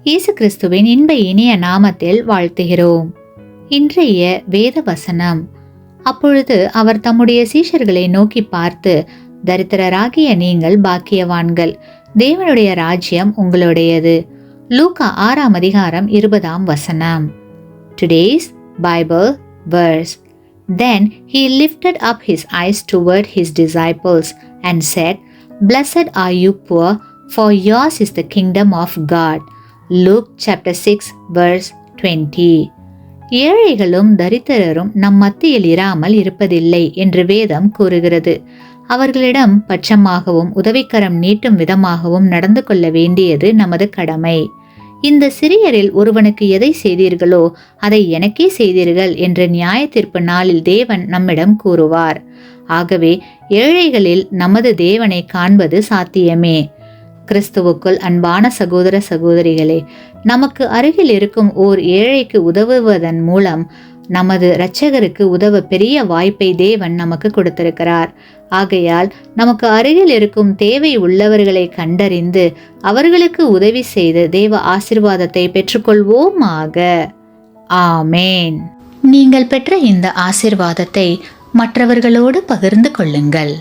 இயேசு கிறிஸ்துவின் இன்ப இனிய நாமத்தில் வாழ்த்துகிறோம். இன்றைய வேத வசனம். அப்பொழுது அவர் தம்முடைய சீஷர்களை நோக்கி பார்த்து, தரித்திரராகிய நீங்கள் பாக்கியவான்கள், தேவனுடைய ராஜ்யம் உங்களுடையது. லூக்கா 6:20. Today's Bible verse. Then he lifted up his eyes toward his disciples and said, Blessed are you poor, for yours is the kingdom of God. Luke chapter 6:20. ஏழைகளும் தரித்திரரும் நம் மத்தியில் இராமல் இருப்பதில்லை என்று வேதம் கூறுகிறது. அவர்களிடம் பட்சமாகவும் உதவிக்கரம் நீட்டும் விதமாகவும் நடந்து கொள்ள வேண்டியது நமது கடமை. இந்த சிறியரில் ஒருவனுக்கு எதை செய்தீர்களோ அதை எனக்கே செய்தீர்கள் என்ற நியாய தீர்ப்பு நாளில் தேவன் நம்மிடம் கூறுவார். ஆகவே ஏழைகளில் நமது தேவனை காண்பது சாத்தியமே. கிறிஸ்துவுக்குள் அன்பான சகோதர சகோதரிகளே, நமக்கு அருகில் இருக்கும் ஓர் ஏழைக்கு உதவுவதன் மூலம் நமது இரட்சகருக்கு உதவ பெரிய வாய்ப்பை தேவன் நமக்கு கொடுத்திருக்கிறார். ஆகையால் நமக்கு அருகில் இருக்கும் தேவை உள்ளவர்களை கண்டறிந்து அவர்களுக்கு உதவி செய்து தேவ ஆசீர்வாதத்தை பெற்றுக்கொள்வோமாக. ஆமேன். நீங்கள் பெற்ற இந்த ஆசீர்வாதத்தை மற்றவர்களோடு பகிர்ந்து கொள்ளுங்கள்.